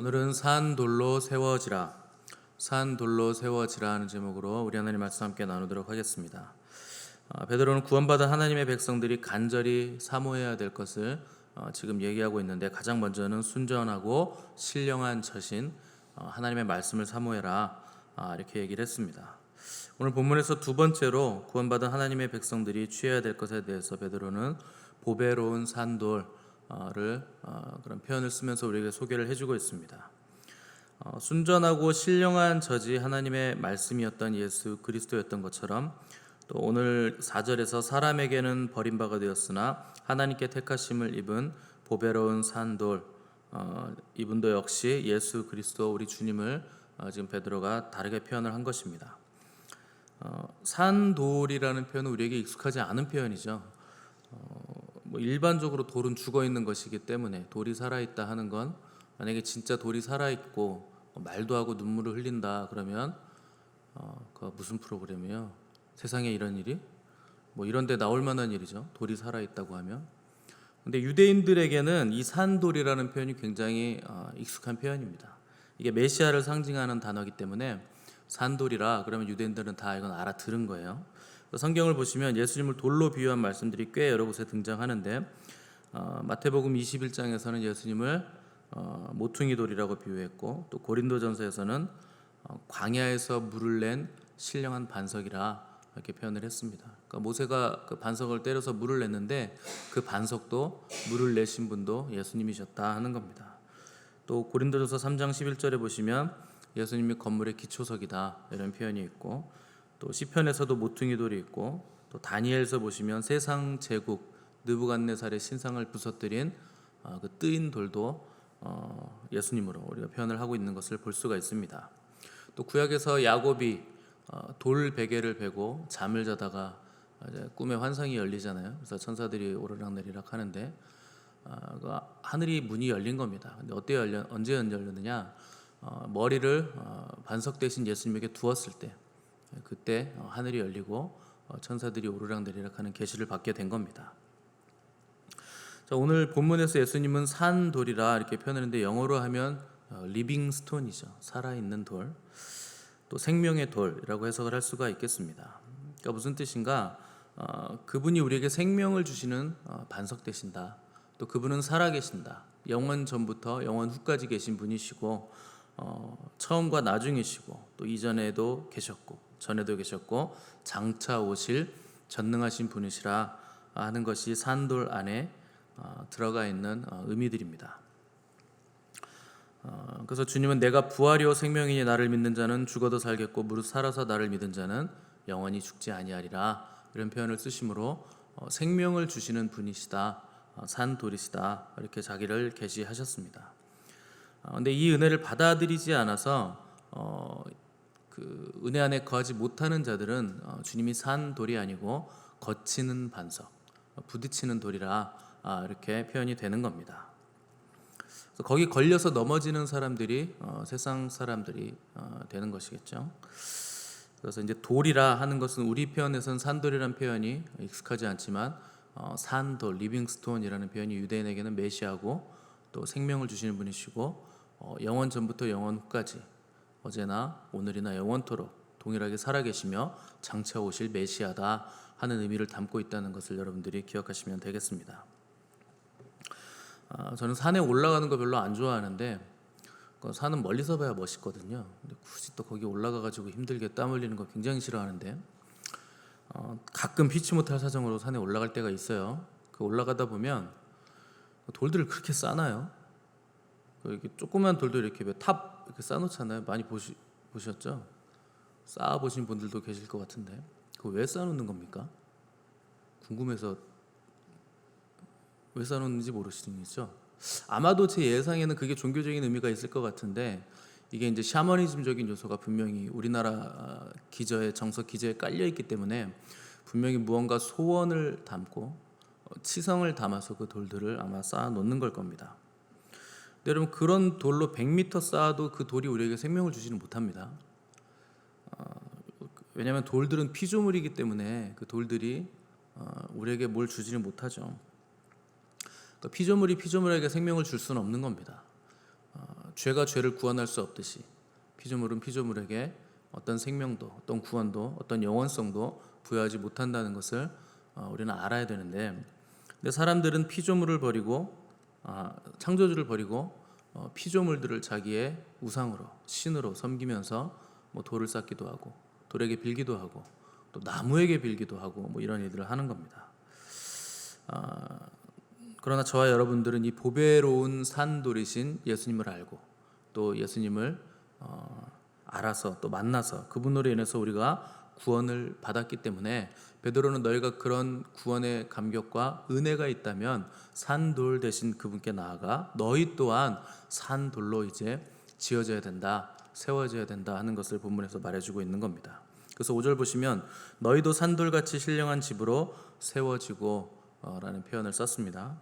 오늘은 산 돌로 세워지라, 산 돌로 세워지라 하는 제목으로 우리 하나님 말씀 함께 나누도록 하겠습니다. 베드로는 구원받은 하나님의 백성들이 간절히 사모해야 될 것을 지금 얘기하고 있는데, 가장 먼저는 순전하고 신령한 처신 하나님의 말씀을 사모해라, 이렇게 얘기를 했습니다. 오늘 본문에서 두 번째로 구원받은 하나님의 백성들이 취해야 될 것에 대해서 베드로는 보배로운 산돌 그런 표현을 쓰면서 우리에게 소개를 해주고 있습니다. 순전하고 신령한 저지 하나님의 말씀이었던 예수 그리스도였던 것처럼, 또 오늘 4절에서 사람에게는 버림받아 되었으나 하나님께 택하심을 입은 보배로운 산돌, 이분도 역시 예수 그리스도 우리 주님을 지금 베드로가 다르게 표현을 한 것입니다. 산돌이라는 표현은 우리에게 익숙하지 않은 표현이죠. 일반적으로 돌은 죽어 있는 것이기 때문에 돌이 살아있다 하는 건, 만약에 진짜 돌이 살아있고 말도 하고 눈물을 흘린다 그러면 그 무슨 프로그램이에요? 세상에 이런 일이? 이런 데 나올 만한 일이죠, 돌이 살아있다고 하면. 근데 유대인들에게는 이 산돌이라는 표현이 굉장히 익숙한 표현입니다. 이게 메시아를 상징하는 단어이기 때문에 산돌이라 그러면 유대인들은 다 이건 알아들은 거예요. 성경을 보시면 예수님을 돌로 비유한 말씀들이 꽤 여러 곳에 등장하는데, 마태복음 21장에서는 예수님을 모퉁이 돌이라고 비유했고, 또 고린도전서에서는 광야에서 물을 낸 신령한 반석이라 이렇게 표현을 했습니다. 그러니까 모세가 그 반석을 때려서 물을 냈는데 그 반석도 물을 내신 분도 예수님이셨다 하는 겁니다. 또 고린도전서 3장 11절에 보시면 예수님이 건물의 기초석이다 이런 표현이 있고, 또 시편에서도 모퉁이 돌이 있고, 또 다니엘서 보시면 세상 제국 느부갓네살의 신상을 부서뜨린 그 뜨인 돌도 예수님으로 우리가 표현을 하고 있는 것을 볼 수가 있습니다. 또 구약에서 야곱이 돌 베개를 베고 잠을 자다가 이제 꿈에 환상이 열리잖아요. 그래서 천사들이 오르락내리락 하는데 그 하늘이 문이 열린 겁니다. 근데 언제 열렸느냐? 머리를 반석 대신 예수님에게 두었을 때, 그때 하늘이 열리고 천사들이 오르락내리락 하는 계시를 받게 된 겁니다. 자, 오늘 본문에서 예수님은 산돌이라 이렇게 표현했는데, 영어로 하면 리빙 스톤이죠. 살아있는 돌, 또 생명의 돌이라고 해석을 할 수가 있겠습니다. 그러니까 무슨 뜻인가? 그분이 우리에게 생명을 주시는 반석 되신다. 또 그분은 살아계신다. 영원 전부터 영원 후까지 계신 분이시고, 처음과 나중이시고, 또 이전에도 계셨고 전에도 계셨고 장차 오실 전능하신 분이시라 하는 것이 산돌 안에 들어가 있는 의미들입니다. 그래서 주님은 내가 부활이요 생명이니 나를 믿는 자는 죽어도 살겠고 무릇 살아서 나를 믿는 자는 영원히 죽지 아니하리라, 이런 표현을 쓰심으로 생명을 주시는 분이시다, 산돌이시다, 이렇게 자기를 계시하셨습니다. 근데 이 은혜를 받아들이지 않아서 그 은혜 안에 거하지 못하는 자들은 주님이 산 돌이 아니고 거치는 반석, 부딪히는 돌이라 이렇게 표현이 되는 겁니다. 그래서 거기 걸려서 넘어지는 사람들이 세상 사람들이 되는 것이겠죠. 그래서 이제 돌이라 하는 것은 우리 표현에서는 산돌이라는 표현이 익숙하지 않지만, 산돌, 리빙스톤이라는 표현이 유대인에게는 메시아고, 또 생명을 주시는 분이시고, 영원 전부터 영원 후까지 어제나 오늘이나 영원토록 동일하게 살아계시며 장차 오실 메시아다 하는 의미를 담고 있다는 것을 여러분들이 기억하시면 되겠습니다. 저는 산에 올라가는 거 별로 안 좋아하는데, 산은 멀리서 봐야 멋있거든요. 근데 굳이 또 거기 올라가가지고 힘들게 땀 흘리는 거 굉장히 싫어하는데, 가끔 피치 못할 사정으로 산에 올라갈 때가 있어요. 그 올라가다 보면 돌들을 그렇게 싸놔요. 이렇게 조그만 돌도 이렇게 탑 이렇게 쌓아놓잖아요. 많이 보셨죠? 쌓아보신 분들도 계실 것 같은데, 그거 왜 쌓아놓는 겁니까? 궁금해서 왜 쌓아놓는지 모르시죠? 아마도 제 예상에는 그게 종교적인 의미가 있을 것 같은데, 이게 이제 샤머니즘적인 요소가 분명히 우리나라 기저에, 정석 기저에 깔려 있기 때문에 분명히 무언가 소원을 담고 치성을 담아서 그 돌들을 아마 쌓아놓는 걸 겁니다. 여러분, 그런 돌로 100m 쌓아도 그 돌이 우리에게 생명을 주지는 못합니다. 왜냐하면 돌들은 피조물이기 때문에 그 돌들이 우리에게 뭘 주지는 못하죠. 그러니까 피조물이 피조물에게 생명을 줄 수는 없는 겁니다. 죄가 죄를 구원할 수 없듯이 피조물은 피조물에게 어떤 생명도, 어떤 구원도, 어떤 영원성도 부여하지 못한다는 것을 우리는 알아야 되는데, 근데 사람들은 피조물을 버리고 창조주를 버리고 피조물들을 자기의 우상으로, 신으로 섬기면서 뭐 돌을 쌓기도 하고 돌에게 빌기도 하고 또 나무에게 빌기도 하고 뭐 이런 일들을 하는 겁니다. 그러나 저와 여러분들은 이 보배로운 산돌이신 예수님을 알고 또 예수님을 알아서 또 만나서 그분으로 인해서 우리가 구원을 받았기 때문에 베드로는 너희가 그런 구원의 감격과 은혜가 있다면 산돌 대신 그분께 나아가 너희 또한 산돌로 이제 지어져야 된다, 세워져야 된다 하는 것을 본문에서 말해주고 있는 겁니다. 그래서 5절 보시면 너희도 산돌같이 신령한 집으로 세워지고 라는 표현을 썼습니다.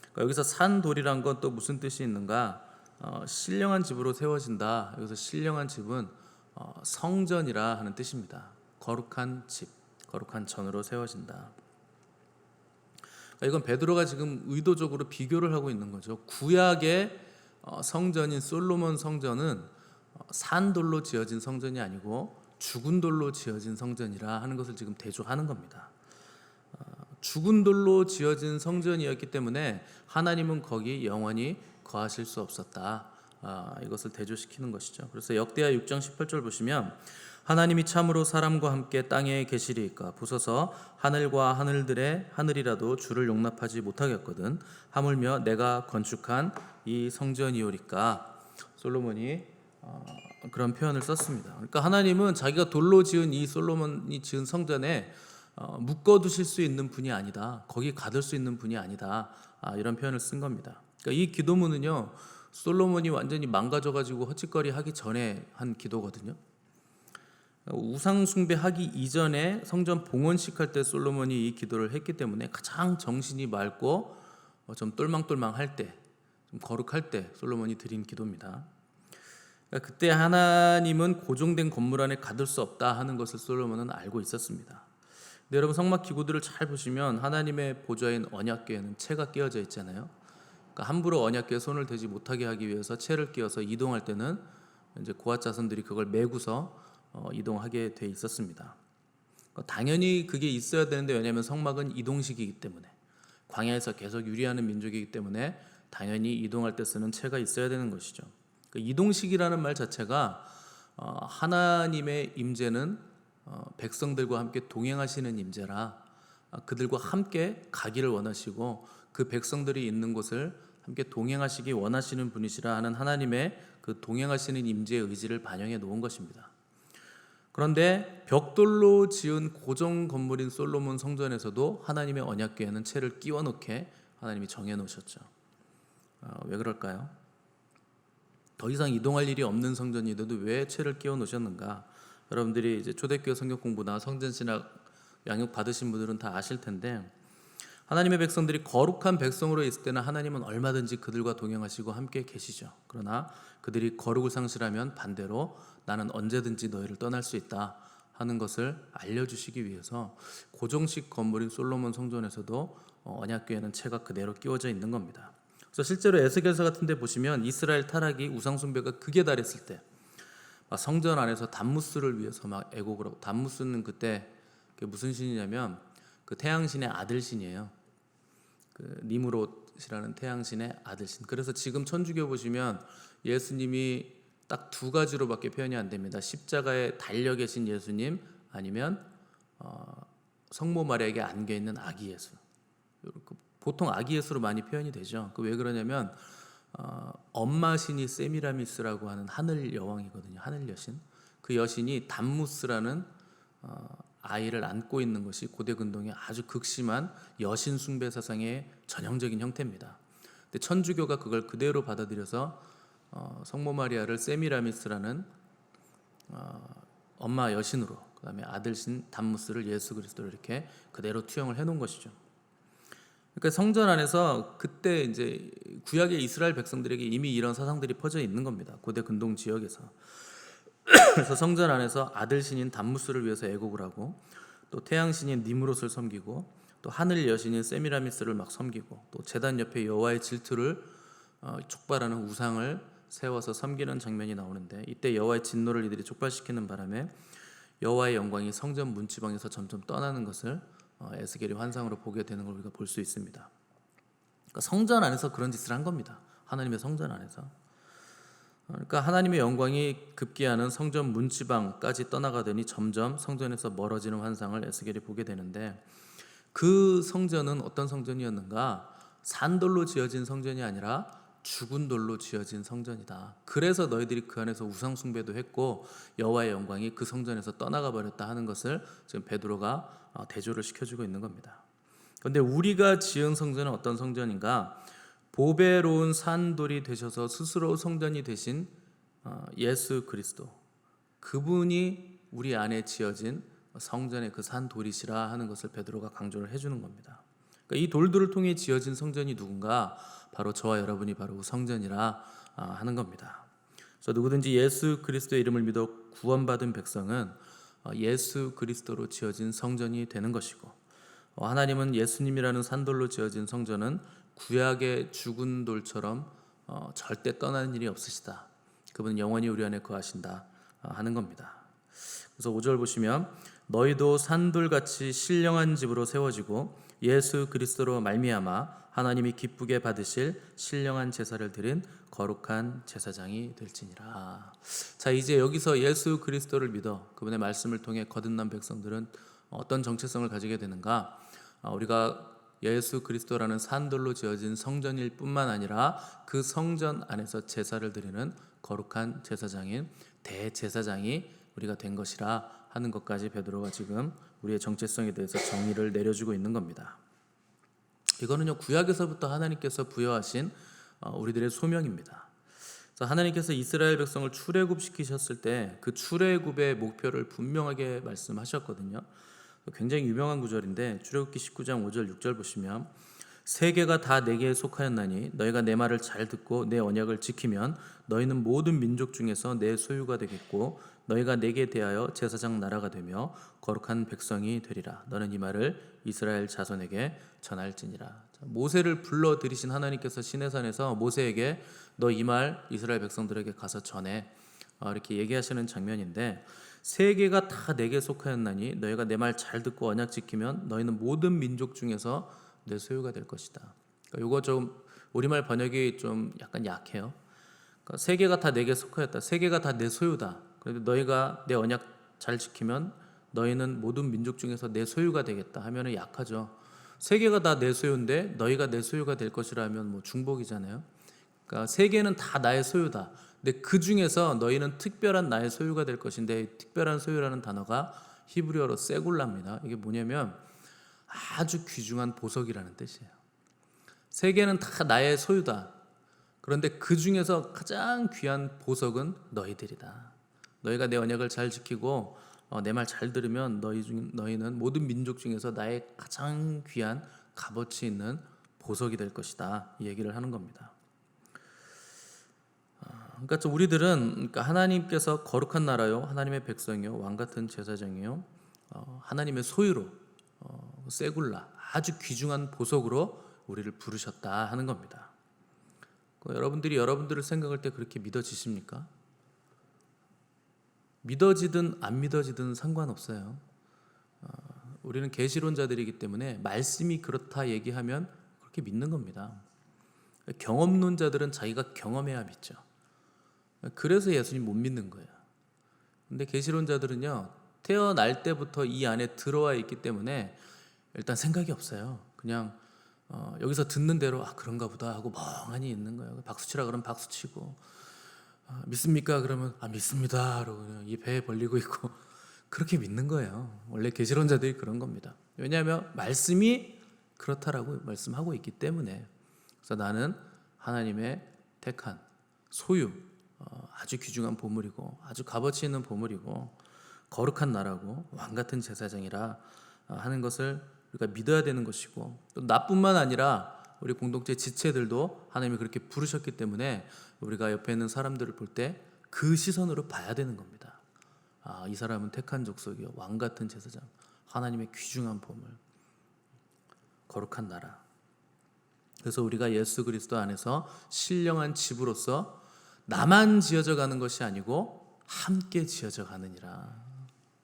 그러니까 여기서 산돌이란 건 또 무슨 뜻이 있는가? 신령한 집으로 세워진다. 여기서 신령한 집은 성전이라 하는 뜻입니다. 거룩한 집, 거룩한 전으로 세워진다. 그러니까 이건 베드로가 지금 의도적으로 비교를 하고 있는 거죠. 구약의 성전인 솔로몬 성전은 산돌로 지어진 성전이 아니고 죽은 돌로 지어진 성전이라 하는 것을 지금 대조하는 겁니다. 죽은 돌로 지어진 성전이었기 때문에 하나님은 거기 영원히 거하실 수 없었다. 이것을 대조시키는 것이죠. 그래서 역대하 6장 18절 보시면 하나님이 참으로 사람과 함께 땅에 계시리이까 부서서 하늘과 하늘들의 하늘이라도 주를 용납하지 못하겠거든 하물며 내가 건축한 이 성전이오리까. 솔로몬이 그런 표현을 썼습니다. 그러니까 하나님은 자기가 돌로 지은 이 솔로몬이 지은 성전에 묶어두실 수 있는 분이 아니다. 거기 가둘 수 있는 분이 아니다. 이런 표현을 쓴 겁니다. 그러니까 이 기도문은요, 솔로몬이 완전히 망가져가지고 헛짓거리 하기 전에 한 기도거든요. 우상 숭배하기 이전에 성전 봉헌식 할 때 솔로몬이 이 기도를 했기 때문에 가장 정신이 맑고 좀 똘망똘망할 때, 좀 거룩할 때 솔로몬이 드린 기도입니다. 그러니까 그때 하나님은 고정된 건물 안에 가둘 수 없다 하는 것을 솔로몬은 알고 있었습니다. 근데 여러분 성막 기구들을 잘 보시면 하나님의 보좌인 언약궤에는 채가 끼워져 있잖아요. 그러니까 함부로 언약궤에 손을 대지 못하게 하기 위해서 채를 끼워서 이동할 때는 이제 고앗 자손들이 그걸 메고서 이동하게 돼 있었습니다. 그러니까 당연히 그게 있어야 되는데 왜냐하면 성막은 이동식이기 때문에 광야에서 계속 유리하는 민족이기 때문에 당연히 이동할 때 쓰는 채가 있어야 되는 것이죠. 그러니까 이동식이라는 말 자체가 하나님의 임재는 백성들과 함께 동행하시는 임재라 그들과 함께 가기를 원하시고 그 백성들이 있는 곳을 함께 동행하시기 원하시는 분이시라 하는 하나님의 그 동행하시는 임재의 의지를 반영해 놓은 것입니다. 그런데 벽돌로 지은 고정 건물인 솔로몬 성전에서도 하나님의 언약궤에는 채를 끼워 놓게 하나님이 정해 놓으셨죠. 왜 그럴까요? 더 이상 이동할 일이 없는 성전인데도 왜 채를 끼워 놓으셨는가? 여러분들이 이제 초대교회 성경 공부나 성전신학 양육 받으신 분들은 다 아실 텐데 하나님의 백성들이 거룩한 백성으로 있을 때는 하나님은 얼마든지 그들과 동행하시고 함께 계시죠. 그러나 그들이 거룩을 상실하면 반대로 나는 언제든지 너희를 떠날 수 있다 하는 것을 알려주시기 위해서 고정식 건물인 솔로몬 성전에서도 언약궤에는 채가 그대로 끼워져 있는 겁니다. 그래서 실제로 에스겔서 같은 데 보시면 이스라엘 타락이 우상 숭배가 극에 달했을 때 성전 안에서 단무스를 위해서 막 애곡을 하고, 단무스는 그때 그게 무슨 신이냐면 그 태양신의 아들신이에요. 그 니므롯이라는 태양신의 아들신. 그래서 지금 천주교 보시면 예수님이 딱 두 가지로밖에 표현이 안 됩니다. 십자가에 달려 계신 예수님 아니면 성모 마리아에게 안겨 있는 아기 예수. 보통 아기 예수로 많이 표현이 되죠. 왜 그러냐면 엄마 신이 세미라미스라고 하는 하늘 여왕이거든요. 하늘 여신. 그 여신이 단무스라는 아이를 안고 있는 것이 고대 근동의 아주 극심한 여신 숭배 사상의 전형적인 형태입니다. 근데 천주교가 그걸 그대로 받아들여서 성모 마리아를 세미라미스라는 엄마 여신으로, 그다음에 아들신 단무스를 예수 그리스도로 이렇게 그대로 투영을 해놓은 것이죠. 그러니까 성전 안에서 그때 이제 구약의 이스라엘 백성들에게 이미 이런 사상들이 퍼져 있는 겁니다. 고대 근동 지역에서. 그래서 성전 안에서 아들신인 단무스를 위해서 애곡을 하고 또 태양신인 니므롯을 섬기고 또 하늘 여신인 세미라미스를 막 섬기고 또 제단 옆에 여호와의 질투를 촉발하는 우상을 세워서 섬기는 장면이 나오는데, 이때 여호와의 진노를 이들이 촉발시키는 바람에 여호와의 영광이 성전 문지방에서 점점 떠나는 것을 에스겔이 환상으로 보게 되는 걸 우리가 볼 수 있습니다. 그러니까 성전 안에서 그런 짓을 한 겁니다. 하나님의 성전 안에서. 그러니까 하나님의 영광이 급기야는 성전 문지방까지 떠나가더니 점점 성전에서 멀어지는 환상을 에스겔이 보게 되는데, 그 성전은 어떤 성전이었는가? 산돌로 지어진 성전이 아니라 죽은 돌로 지어진 성전이다. 그래서 너희들이 그 안에서 우상 숭배도 했고 여호와의 영광이 그 성전에서 떠나가 버렸다 하는 것을 지금 베드로가 대조를 시켜주고 있는 겁니다. 그런데 우리가 지은 성전은 어떤 성전인가? 보배로운 산돌이 되셔서 스스로 성전이 되신 예수 그리스도, 그분이 우리 안에 지어진 성전의 그 산돌이시라 하는 것을 베드로가 강조를 해주는 겁니다. 그러니까 이 돌들을 통해 지어진 성전이 누군가? 바로 저와 여러분이 바로 성전이라 하는 겁니다. 그래서 누구든지 예수 그리스도의 이름을 믿어 구원받은 백성은 예수 그리스도로 지어진 성전이 되는 것이고, 하나님은 예수님이라는 산돌로 지어진 성전은 구약의 죽은 돌처럼 절대 떠나는 일이 없으시다. 그분은 영원히 우리 안에 거하신다 하는 겁니다. 그래서 5절 보시면 너희도 산돌같이 신령한 집으로 세워지고 예수 그리스도로 말미암아 하나님이 기쁘게 받으실 신령한 제사를 드린 거룩한 제사장이 될지니라. 자, 이제 여기서 예수 그리스도를 믿어 그분의 말씀을 통해 거듭난 백성들은 어떤 정체성을 가지게 되는가? 우리가 예수 그리스도라는 산돌로 지어진 성전일 뿐만 아니라 그 성전 안에서 제사를 드리는 거룩한 제사장인 대제사장이 우리가 된 것이라 하는 것까지 베드로가 지금 우리의 정체성에 대해서 정의를 내려주고 있는 겁니다. 이거는요, 구약에서부터 하나님께서 부여하신 우리들의 소명입니다. 그래서 하나님께서 이스라엘 백성을 출애굽시키셨을 때 그 출애굽의 목표를 분명하게 말씀하셨거든요. 굉장히 유명한 구절인데 출애굽기 19장 5절 6절 보시면 세계가 다 내게 속하였나니 너희가 내 말을 잘 듣고 내 언약을 지키면 너희는 모든 민족 중에서 내 소유가 되겠고 너희가 내게 대하여 제사장 나라가 되며 거룩한 백성이 되리라. 너는 이 말을 이스라엘 자손에게 전할지니라. 모세를 불러 들이신 하나님께서 시내산에서 모세에게 너 이 말 이스라엘 백성들에게 가서 전해, 이렇게 얘기하시는 장면인데, 세계가 다 내게 속하였나니 너희가 내 말 잘 듣고 언약 지키면 너희는 모든 민족 중에서 내 소유가 될 것이다. 그러니까 이거 좀 우리말 번역이 좀 약간 약해요. 그러니까 세계가 다 내게 속하였다. 세계가 다 내 소유다. 그런데 너희가 내 언약 잘 지키면 너희는 모든 민족 중에서 내 소유가 되겠다 하면은 약하죠. 세계가 다 내 소유인데 너희가 내 소유가 될 것이라 하면 뭐 중복이잖아요. 그러니까 세계는 다 나의 소유다. 근데 그 중에서 너희는 특별한 나의 소유가 될 것인데, 특별한 소유라는 단어가 히브리어로 세굴라입니다. 이게 뭐냐면 아주 귀중한 보석이라는 뜻이에요. 세계는 다 나의 소유다. 그런데 그 중에서 가장 귀한 보석은 너희들이다. 너희가 내 언약을 잘 지키고 내 말 잘 들으면 너희는 모든 민족 중에서 나의 가장 귀한 값어치 있는 보석이 될 것이다. 이 얘기를 하는 겁니다. 그러니까 우리들은 하나님께서 거룩한 나라요, 하나님의 백성이요, 왕 같은 제사장이요, 하나님의 소유로, 세굴라, 아주 귀중한 보석으로 우리를 부르셨다 하는 겁니다. 여러분들이 여러분들을 생각할 때 그렇게 믿어지십니까? 믿어지든 안 믿어지든 상관없어요. 우리는 계시론자들이기 때문에 말씀이 그렇다 얘기하면 그렇게 믿는 겁니다. 경험론자들은 자기가 경험해야 믿죠. 그래서 예수님 못 믿는 거예요. 근데 계시론자들은요, 태어날 때부터 이 안에 들어와 있기 때문에 일단 생각이 없어요. 그냥 여기서 듣는 대로 그런가 보다 하고 멍하니 있는 거예요. 박수치라 그러면 박수치고, 믿습니까? 그러면 믿습니다. 그러고 그냥 이 배 벌리고 있고 그렇게 믿는 거예요. 원래 계시론자들이 그런 겁니다. 왜냐하면 말씀이 그렇다라고 말씀하고 있기 때문에. 그래서 나는 하나님의 택한 소유, 아주 귀중한 보물이고 아주 값어치 있는 보물이고 거룩한 나라고 왕 같은 제사장이라 하는 것을 우리가 믿어야 되는 것이고, 또 나뿐만 아니라 우리 공동체 지체들도 하나님이 그렇게 부르셨기 때문에 우리가 옆에 있는 사람들을 볼 때 그 시선으로 봐야 되는 겁니다. 이 사람은 택한 족속이요, 왕 같은 제사장, 하나님의 귀중한 보물, 거룩한 나라. 그래서 우리가 예수 그리스도 안에서 신령한 집으로서 나만 지어져 가는 것이 아니고 함께 지어져 가느니라.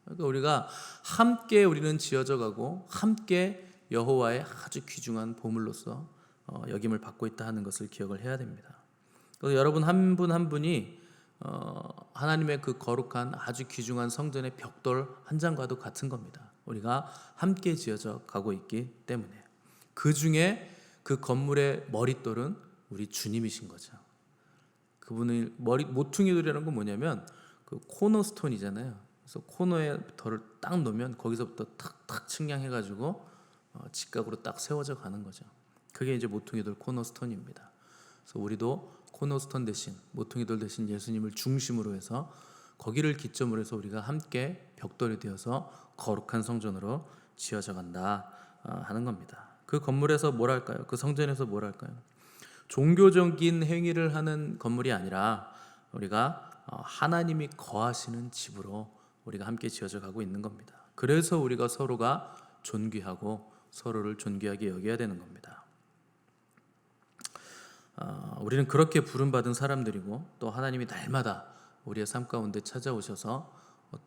그러니까 우리가 함께 우리는 지어져 가고 함께 여호와의 아주 귀중한 보물로서 여김을 받고 있다 하는 것을 기억을 해야 됩니다. 그래서 여러분 한 분 한 분이 하나님의 그 거룩한 아주 귀중한 성전의 벽돌 한 장과도 같은 겁니다. 우리가 함께 지어져 가고 있기 때문에 그 중에 그 건물의 머릿돌은 우리 주님이신 거죠. 그분의 모퉁이돌이라는 건 뭐냐면 그 코너스톤이잖아요. 그래서 코너에 덜을 딱 놓으면 거기서부터 탁탁 측량해가지고 직각으로 딱 세워져 가는 거죠. 그게 이제 모퉁이돌 코너스톤입니다. 그래서 우리도 코너스톤 대신 모퉁이돌 대신 예수님을 중심으로 해서 거기를 기점으로 해서 우리가 함께 벽돌이 되어서 거룩한 성전으로 지어져 간다 하는 겁니다. 그 건물에서 뭘 할까요? 그 성전에서 뭘 할까요? 종교적인 행위를 하는 건물이 아니라 우리가 하나님이 거하시는 집으로 우리가 함께 지어져 가고 있는 겁니다. 그래서 우리가 서로가 존귀하고 서로를 존귀하게 여겨야 되는 겁니다. 우리는 그렇게 부름받은 사람들이고 또 하나님이 날마다 우리의 삶 가운데 찾아오셔서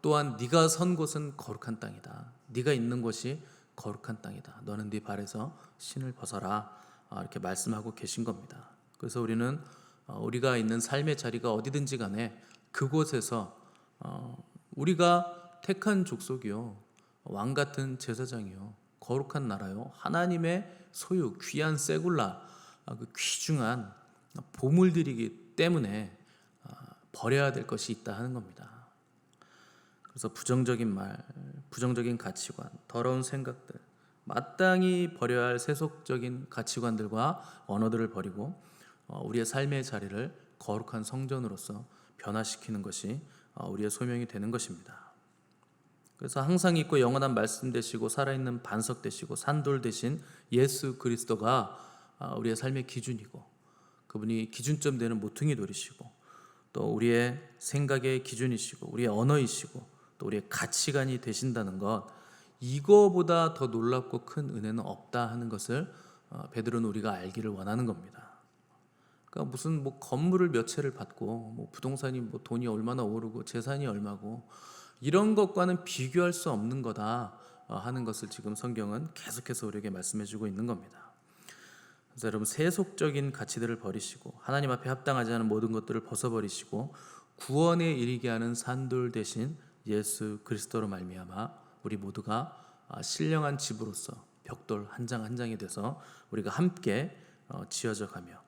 또한 네가 선 곳은 거룩한 땅이다. 네가 있는 곳이 거룩한 땅이다. 너는 네 발에서 신을 벗어라. 이렇게 말씀하고 계신 겁니다. 그래서 우리는 우리가 있는 삶의 자리가 어디든지 간에 그곳에서 우리가 택한 족속이요, 왕 같은 제사장이요, 거룩한 나라요, 하나님의 소유 귀한 세굴라, 그 귀중한 보물들이기 때문에 버려야 될 것이 있다 하는 겁니다. 그래서 부정적인 말, 부정적인 가치관, 더러운 생각들, 마땅히 버려야 할 세속적인 가치관들과 언어들을 버리고 우리의 삶의 자리를 거룩한 성전으로서 변화시키는 것이 우리의 소명이 되는 것입니다. 그래서 항상 있고 영원한 말씀 되시고 살아있는 반석 되시고 산돌 되신 예수 그리스도가 우리의 삶의 기준이고 그분이 기준점 되는 모퉁이 돌이시고 또 우리의 생각의 기준이시고 우리의 언어이시고 또 우리의 가치관이 되신다는 것, 이거보다 더 놀랍고 큰 은혜는 없다 하는 것을 베드로는 우리가 알기를 원하는 겁니다. 그러니까 무슨 건물을 몇 채를 받고 부동산이 돈이 얼마나 오르고 재산이 얼마고 이런 것과는 비교할 수 없는 거다 하는 것을 지금 성경은 계속해서 우리에게 말씀해주고 있는 겁니다. 그래서 여러분 세속적인 가치들을 버리시고 하나님 앞에 합당하지 않은 모든 것들을 벗어버리시고 구원에 이르게 하는 산돌 대신 예수 그리스도로 말미암아 우리 모두가 신령한 집으로서 벽돌 한 장 한 장이 돼서 우리가 함께 지어져 가며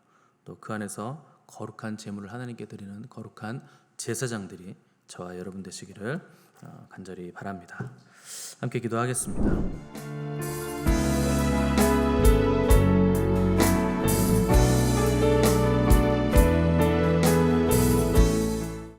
또 그 안에서 거룩한 제물을 하나님께 드리는 거룩한 제사장들이 저와 여러분 되시기를 간절히 바랍니다. 함께 기도하겠습니다.